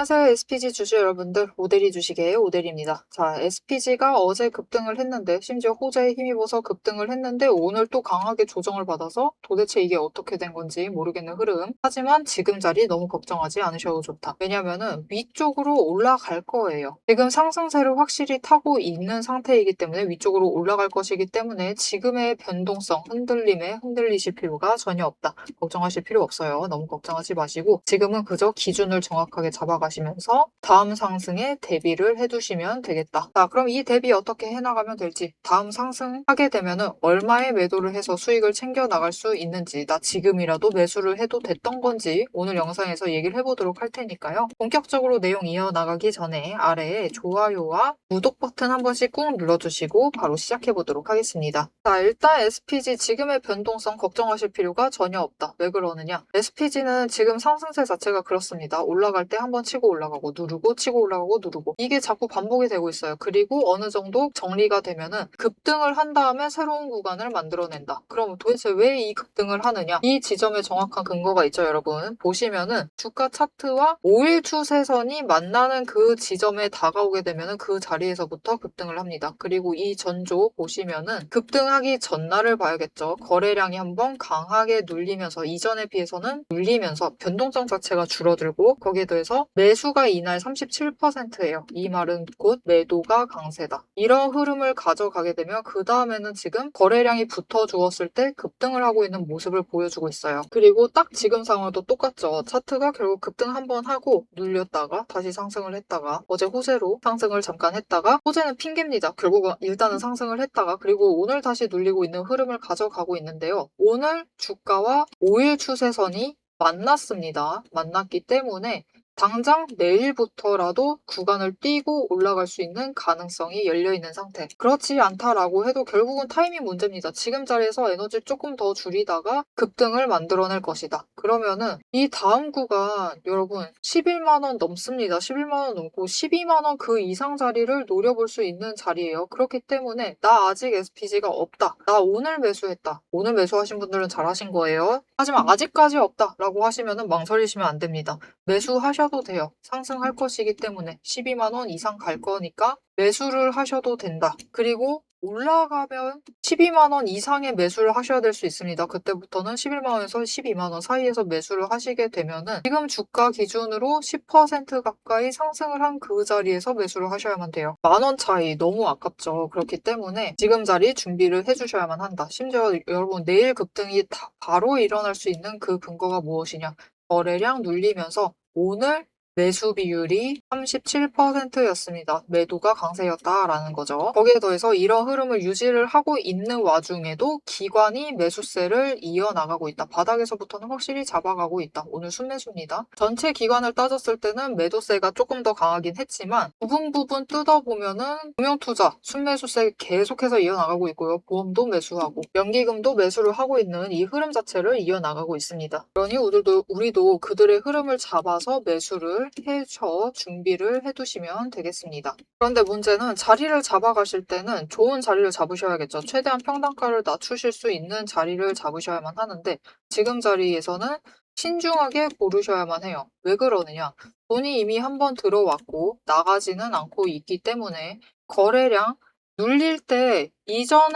안녕하세요. SPG 주주 여러분들, 오데리 주식의 오데리입니다. 자, SPG가 어제 급등을 했는데, 심지어 호재에 힘입어서 급등을 했는데, 오늘 또 강하게 조정을 받아서 도대체 이게 어떻게 된 건지 모르겠는 흐름. 하지만 지금 자리 너무 걱정하지 않으셔도 좋다. 왜냐면은 위쪽으로 올라갈 거예요. 지금 상승세를 확실히 타고 있는 상태이기 때문에 위쪽으로 올라갈 것이기 때문에 지금의 변동성, 흔들림에 흔들리실 필요가 전혀 없다. 걱정하실 필요 없어요. 너무 걱정하지 마시고 지금은 그저 기준을 정확하게 잡아가시면서 다음 상승에 대비를 해두시면 되겠다. 자, 그럼 이 대비 어떻게 해나가면 될지, 다음 상승하게 되면은 얼마에 매도를 해서 수익을 챙겨 나갈 수 있는지, 나 지금이라도 매수를 해도 됐던 건지 오늘 영상에서 얘기를 해보도록 할 테니까요. 본격적으로 내용 이어나가기 전에 아래에 좋아요와 구독 버튼 한 번씩 꾹 눌러주시고 바로 시작해보도록 하겠습니다. 자, 일단 SPG 지금의 변동성 걱정하실 필요가 전혀 없다. 왜 그러느냐? SPG는 지금 상승세 자체가 그렇습니다. 올라갈 때 한번 치고 올라가고 누르고 치고 올라가고 누르고 이게 자꾸 반복이 되고 있어요. 그리고 어느 정도 정리가 되면은 급등을 한 다음에 새로운 구간을 만들어낸다. 그럼 도대체 왜 이 급등을 하느냐? 이 지점에 정확한 근거가 있죠, 여러분. 보시면은 주가 차트와 5일 추세선이 만나는 그 지점에 다가오게 되면은 그 자리에서부터 급등을 합니다. 그리고 이 전조 보시면은 급등하기 전날을 봐야겠죠. 거래량이 한번 강하게 눌리면서 이전에 비해서는 눌리면서 변동성 자체가 줄어들고 거기에 더해서 매수가 이날 37%예요. 이 말은 곧 매도가 강세다. 이런 흐름을 가져가게 되면 그 다음에는 지금 거래량이 붙어 주었을 때 급등을 하고 있는 모습을 보여주고 있어요. 그리고 딱 지금 상황도 똑같죠. 차트가 결국 급등 한번 하고 눌렸다가 다시 상승을 했다가 어제 호재로 상승을 잠깐 했다가 호재는 핑계입니다. 결국은 일단은 상승을 했다가 그리고 오늘 다시 눌리고 있는 흐름을 가져가고 있는데요. 오늘 주가와 5일 추세선이 만났습니다. 만났기 때문에 당장 내일부터라도 구간을 뛰고 올라갈 수 있는 가능성이 열려있는 상태. 그렇지 않다라고 해도 결국은 타이밍 문제입니다. 지금 자리에서 에너지를 조금 더 줄이다가 급등을 만들어낼 것이다. 그러면은 이 다음 구간 여러분 11만원 넘습니다. 11만원 넘고 12만원 그 이상 자리를 노려볼 수 있는 자리예요. 그렇기 때문에 나 아직 SPG가 없다. 나 오늘 매수했다. 오늘 매수하신 분들은 잘하신 거예요. 하지만 아직까지 없다라고 하시면은 망설이시면 안 됩니다. 매수하셔도 돼요. 상승할 것이기 때문에 12만원 이상 갈 거니까 매수를 하셔도 된다. 그리고 올라가면 12만원 이상의 매수를 하셔야 될 수 있습니다. 그때부터는 11만원에서 12만원 사이에서 매수를 하시게 되면은 지금 주가 기준으로 10% 가까이 상승을 한 그 자리에서 매수를 하셔야만 돼요. 만원 차이 너무 아깝죠. 그렇기 때문에 지금 자리 준비를 해주셔야만 한다. 심지어 여러분 내일 급등이 바로 일어날 수 있는 그 근거가 무엇이냐? 거래량 눌리면서 오늘 매수 비율이 37%였습니다. 매도가 강세였다라는 거죠. 거기에 더해서 이런 흐름을 유지를 하고 있는 와중에도 기관이 매수세를 이어나가고 있다. 바닥에서부터는 확실히 잡아가고 있다. 오늘 순매수입니다. 전체 기관을 따졌을 때는 매도세가 조금 더 강하긴 했지만 부분 뜯어보면은 금융투자 순매수세 계속해서 이어나가고 있고요. 보험도 매수하고 연기금도 매수를 하고 있는 이 흐름 자체를 이어나가고 있습니다. 그러니 우리도 그들의 흐름을 잡아서 매수를 해서 준비를 해두시면 되겠습니다. 그런데 문제는 자리를 잡아가실 때는 좋은 자리를 잡으셔야겠죠. 최대한 평단가를 낮추실 수 있는 자리를 잡으셔야만 하는데 지금 자리에서는 신중하게 고르셔야만 해요. 왜 그러느냐? 돈이 이미 한번 들어왔고 나가지는 않고 있기 때문에 거래량 눌릴 때 이전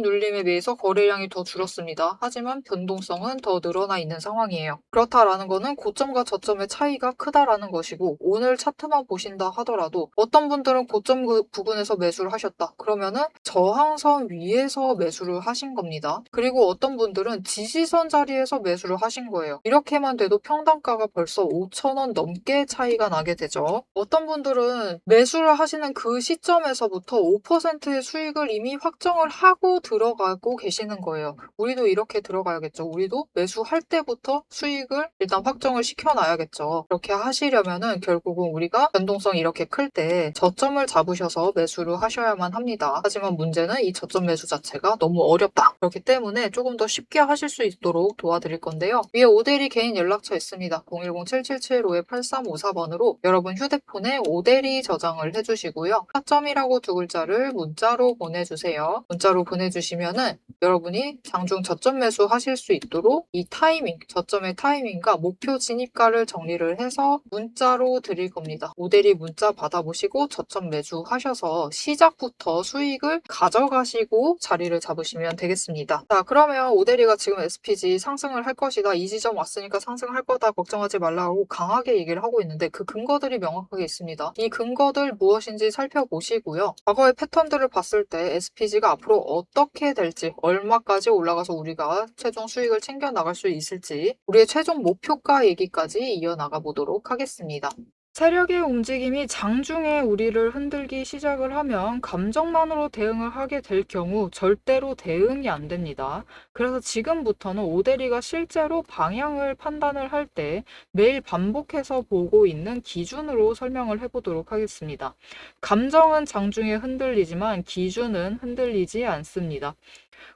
눌림에 비해서 거래량이 더 줄었습니다. 하지만 변동성은 더 늘어나 있는 상황이에요. 그렇다라는 거는 고점과 저점의 차이가 크다라는 것이고 오늘 차트만 보신다 하더라도 어떤 분들은 고점 부분에서 매수를 하셨다. 그러면은 저항선 위에서 매수를 하신 겁니다. 그리고 어떤 분들은 지지선 자리에서 매수를 하신 거예요. 이렇게만 돼도 평단가가 벌써 5,000원 넘게 차이가 나게 되죠. 어떤 분들은 매수를 하시는 그 시점에서부터 5%의 수익을 이미 확정을 하고 들어가고 계시는 거예요. 우리도 이렇게 들어가야겠죠. 우리도 매수할 때부터 수익을 일단 확정을 시켜놔야겠죠. 그렇게 하시려면은 결국은 우리가 변동성이 이렇게 클 때 저점을 잡으셔서 매수를 하셔야만 합니다. 하지만 문제는 이 저점 매수 자체가 너무 어렵다. 그렇기 때문에 조금 더 쉽게 하실 수 있도록 도와드릴 건데요. 위에 오데리 개인 연락처 있습니다. 010-777-5354번으로 여러분 휴대폰에 오데리 저장을 해주시고요. 4점이라고 두 글자를 문자로 보내주세요. 보내주세요. 문자로 보내주시면은 여러분이 장중 저점 매수 하실 수 있도록 이 타이밍, 저점의 타이밍과 목표 진입가를 정리를 해서 문자로 드릴 겁니다. 오대리 문자 받아보시고 저점 매수 하셔서 시작부터 수익을 가져가시고 자리를 잡으시면 되겠습니다. 자, 그러면 오대리가 지금 SPG 상승을 할 것이다. 이 지점 왔으니까 상승할 거다. 걱정하지 말라고 강하게 얘기를 하고 있는데 그 근거들이 명확하게 있습니다. 이 근거들 무엇인지 살펴보시고요. 과거의 패턴들을 봤을 때 SPG가 앞으로 어떻게 될지, 얼마까지 올라가서 우리가 최종 수익을 챙겨 나갈 수 있을지, 우리의 최종 목표가 얘기까지 이어나가 보도록 하겠습니다. 세력의 움직임이 장중에 우리를 흔들기 시작을 하면 감정만으로 대응을 하게 될 경우 절대로 대응이 안 됩니다. 그래서 지금부터는 오대리가 실제로 방향을 판단을 할 때 매일 반복해서 보고 있는 기준으로 설명을 해보도록 하겠습니다. 감정은 장중에 흔들리지만 기준은 흔들리지 않습니다.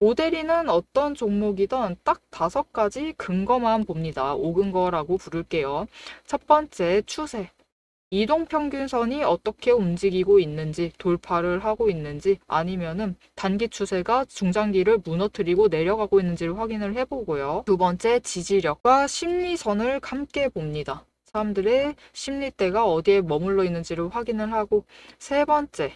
오대리는 어떤 종목이든 딱 5가지 근거만 봅니다. 5근거라고 부를게요. 첫 번째, 추세. 이동평균선이 어떻게 움직이고 있는지, 돌파를 하고 있는지, 아니면은 단기 추세가 중장기를 무너뜨리고 내려가고 있는지를 확인을 해보고요. 두 번째, 지지력과 심리선을 함께 봅니다. 사람들의 심리대가 어디에 머물러 있는지를 확인을 하고, 세 번째,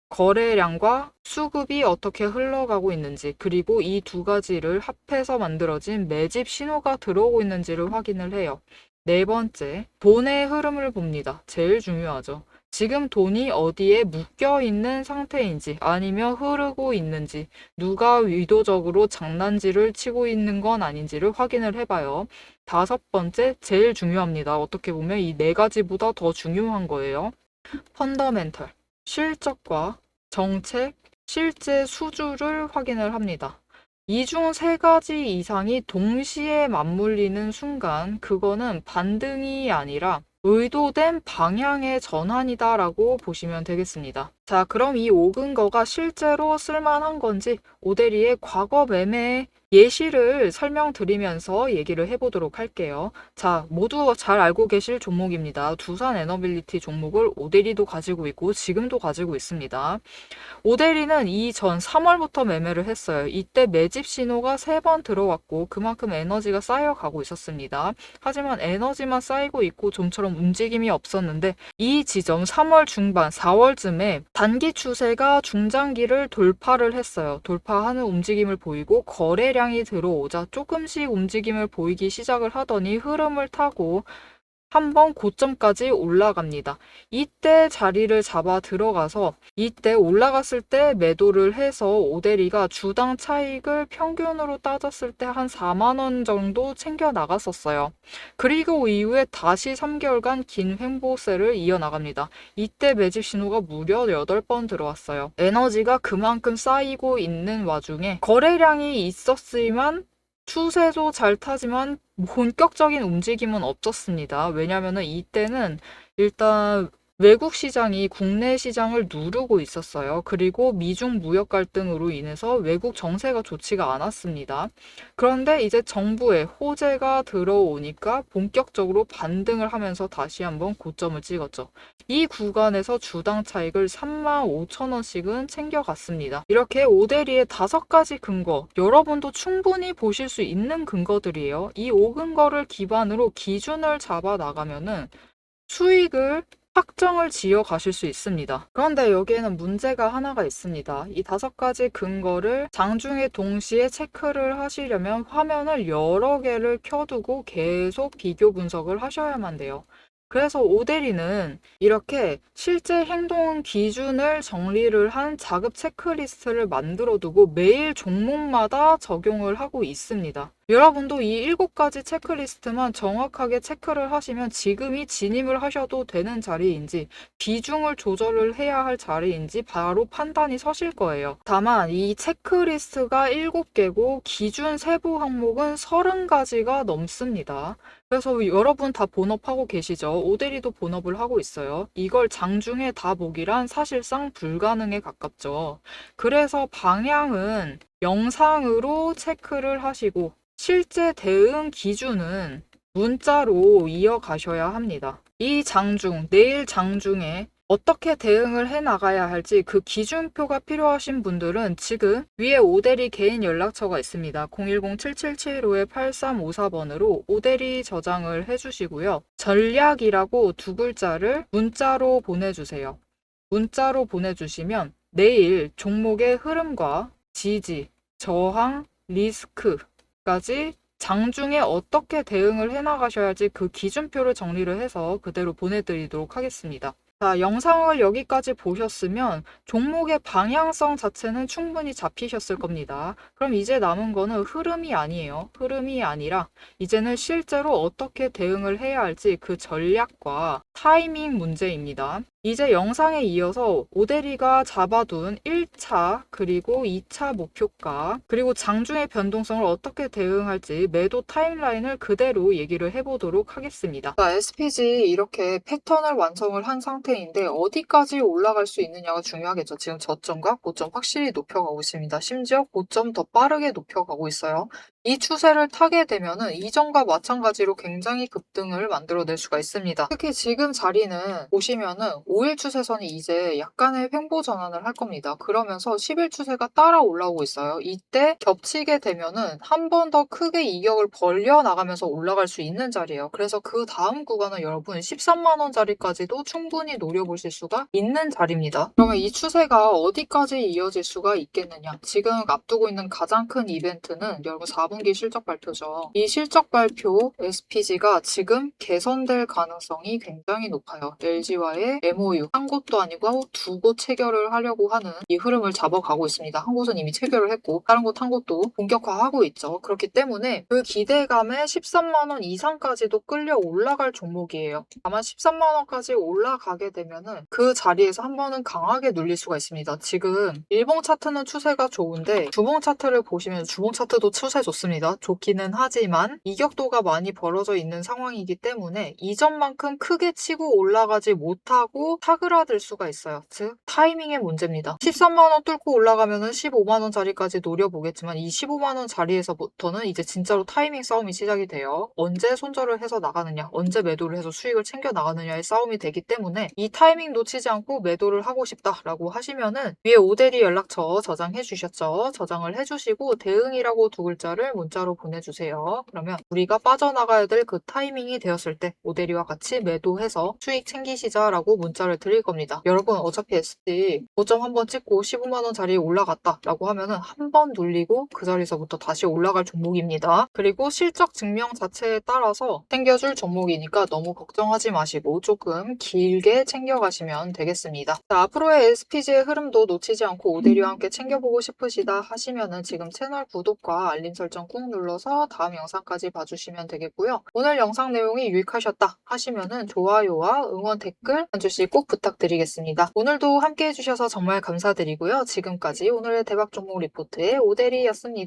거래량과 수급이 어떻게 흘러가고 있는지, 그리고 이 2가지를 합해서 만들어진 매집 신호가 들어오고 있는지를 확인을 해요. 네 번째, 돈의 흐름을 봅니다. 제일 중요하죠. 지금 돈이 어디에 묶여 있는 상태인지, 아니면 흐르고 있는지, 누가 의도적으로 장난질을 치고 있는 건 아닌지를 확인을 해봐요. 5번째, 제일 중요합니다. 어떻게 보면 이 4가지보다 더 중요한 거예요. 펀더멘털, 실적과 정책, 실제 수주를 확인을 합니다. 이 중 3가지 이상이 동시에 맞물리는 순간 그거는 반등이 아니라 의도된 방향의 전환이다라고 보시면 되겠습니다. 자, 그럼 이 5근거가 실제로 쓸만한 건지 오대리의 과거 매매 예시를 설명드리면서 얘기를 해보도록 할게요. 자, 모두 잘 알고 계실 종목입니다. 두산 에너빌리티 종목을 오대리도 가지고 있고 지금도 가지고 있습니다. 오대리는 이전 3월부터 매매를 했어요. 이때 매집 신호가 3번 들어왔고 그만큼 에너지가 쌓여가고 있었습니다. 하지만 에너지만 쌓이고 있고 좀처럼 움직임이 없었는데 이 지점 3월 중반, 4월쯤에 단기 추세가 중장기를 돌파를 했어요. 돌파하는 움직임을 보이고 거래량이 들어오자 조금씩 움직임을 보이기 시작을 하더니 흐름을 타고 한번 고점까지 올라갑니다. 이때 자리를 잡아 들어가서 이때 올라갔을 때 매도를 해서 오대리가 주당 차익을 평균으로 따졌을 때 한 4만 원 정도 챙겨 나갔었어요. 그리고 이후에 다시 3개월간 긴 횡보세를 이어나갑니다. 이때 매집 신호가 무려 8번 들어왔어요. 에너지가 그만큼 쌓이고 있는 와중에 거래량이 있었지만 추세도 잘 타지만 본격적인 움직임은 없었습니다. 왜냐하면 이때는 일단 외국 시장이 국내 시장을 누르고 있었어요. 그리고 미중 무역 갈등으로 인해서 외국 정세가 좋지가 않았습니다. 그런데 이제 정부의 호재가 들어오니까 본격적으로 반등을 하면서 다시 한번 고점을 찍었죠. 이 구간에서 주당 차익을 35,000원씩은 챙겨갔습니다. 이렇게 오대리의 5가지 근거, 여러분도 충분히 보실 수 있는 근거들이에요. 이 5근거를 기반으로 기준을 잡아 나가면은 수익을 확정을 지어 가실 수 있습니다. 그런데 여기에는 문제가 하나가 있습니다. 이 5가지 근거를 장중에 동시에 체크를 하시려면 화면을 여러 개를 켜두고 계속 비교 분석을 하셔야만 돼요. 그래서 오대리는 이렇게 실제 행동 기준을 정리를 한 자급 체크리스트를 만들어 두고 매일 종목마다 적용을 하고 있습니다. 여러분도 이 7가지 체크리스트만 정확하게 체크를 하시면 지금이 진입을 하셔도 되는 자리인지 비중을 조절을 해야 할 자리인지 바로 판단이 서실 거예요. 다만 이 체크리스트가 7개고 기준 세부 항목은 30가지가 넘습니다. 그래서 여러분 다 본업하고 계시죠? 오대리도 본업을 하고 있어요. 이걸 장중에 다 보기란 사실상 불가능에 가깝죠. 그래서 방향은 영상으로 체크를 하시고 실제 대응 기준은 문자로 이어가셔야 합니다. 이 장중, 내일 장중에 어떻게 대응을 해 나가야 할지 그 기준표가 필요하신 분들은 지금 위에 오대리 개인 연락처가 있습니다. 010-7775-8354번으로 오대리 저장을 해주시고요. 전략이라고 두 글자를 문자로 보내주세요. 문자로 보내주시면 내일 종목의 흐름과 지지, 저항, 리스크까지 장중에 어떻게 대응을 해나가셔야 할지 그 기준표를 정리를 해서 그대로 보내드리도록 하겠습니다. 자, 영상을 여기까지 보셨으면 종목의 방향성 자체는 충분히 잡히셨을 겁니다. 그럼 이제 남은 거는 흐름이 아니에요. 흐름이 아니라 이제는 실제로 어떻게 대응을 해야 할지 그 전략과 타이밍 문제입니다. 이제 영상에 이어서 오대리가 잡아둔 1차 그리고 2차 목표가 그리고 장중의 변동성을 어떻게 대응할지 매도 타임라인을 그대로 얘기를 해보도록 하겠습니다. 자, SPG 이렇게 패턴을 완성을 한 상태인데 어디까지 올라갈 수 있느냐가 중요하겠죠. 지금 저점과 고점 확실히 높여가고 있습니다. 심지어 고점 더 빠르게 높여가고 있어요. 이 추세를 타게 되면은 이전과 마찬가지로 굉장히 급등을 만들어낼 수가 있습니다. 특히 지금 자리는 보시면은 5일 추세선이 이제 약간의 횡보 전환을 할 겁니다. 그러면서 10일 추세가 따라 올라오고 있어요. 이때 겹치게 되면은 한 번 더 크게 이격을 벌려 나가면서 올라갈 수 있는 자리예요. 그래서 그 다음 구간은 여러분 13만 원짜리까지도 충분히 노려보실 수가 있는 자리입니다. 그러면 이 추세가 어디까지 이어질 수가 있겠느냐? 지금 앞두고 있는 가장 큰 이벤트는 여러분 4분기 실적 발표죠. 이 실적 발표 SPG가 지금 개선될 가능성이 굉장히 높아요. LG와의 MOU 한 곳도 아니고 두 곳 체결을 하려고 하는 이 흐름을 잡아가고 있습니다. 한 곳은 이미 체결을 했고 다른 곳 한 곳도 본격화하고 있죠. 그렇기 때문에 그 기대감에 13만 원 이상까지도 끌려 올라갈 종목이에요. 다만 13만 원까지 올라가게 되면은 그 자리에서 한 번은 강하게 눌릴 수가 있습니다. 지금 일봉 차트는 추세가 좋은데 주봉 차트를 보시면 주봉 차트도 추세 좋습니다. 좋기는 하지만 이격도가 많이 벌어져 있는 상황이기 때문에 이전만큼 크게 치고 올라가지 못하고 사그라들 수가 있어요. 즉 타이밍의 문제입니다. 13만 원 뚫고 올라가면은 15만 원짜리까지 노려보겠지만 이 15만 원 자리에서부터는 이제 진짜로 타이밍 싸움이 시작이 돼요. 언제 손절을 해서 나가느냐, 언제 매도를 해서 수익을 챙겨 나가느냐의 싸움이 되기 때문에 이 타이밍 놓치지 않고 매도를 하고 싶다라고 하시면은 위에 오대리 연락처 저장해 주셨죠? 저장을 해주시고 대응이라고 두 글자를 문자로 보내주세요. 그러면 우리가 빠져나가야 될 그 타이밍이 되었을 때 오대리와 같이 매도해서 수익 챙기시자라고 문자를 드릴 겁니다. 여러분 어차피 SG 고점 한번 찍고 15만 원짜리에 올라갔다라고 하면은 한 번 눌리고 그 자리에서부터 다시 올라갈 종목입니다. 그리고 실적 증명 자체에 따라서 챙겨줄 종목이니까 너무 걱정하지 마시고 조금 길게 챙겨가시면 되겠습니다. 자, 앞으로의 SPG의 흐름도 놓치지 않고 오대리와 함께 챙겨보고 싶으시다 하시면은 지금 채널 구독과 알림 설정 꾹 눌러서 다음 영상까지 봐주시면 되겠고요. 오늘 영상 내용이 유익하셨다 하시면은 좋아요와 응원 댓글 한 줄씩 꼭 부탁드리겠습니다. 오늘도 함께 해주셔서 정말 감사드리고요. 지금까지 오늘의 대박 종목 리포트의 오대리였습니다.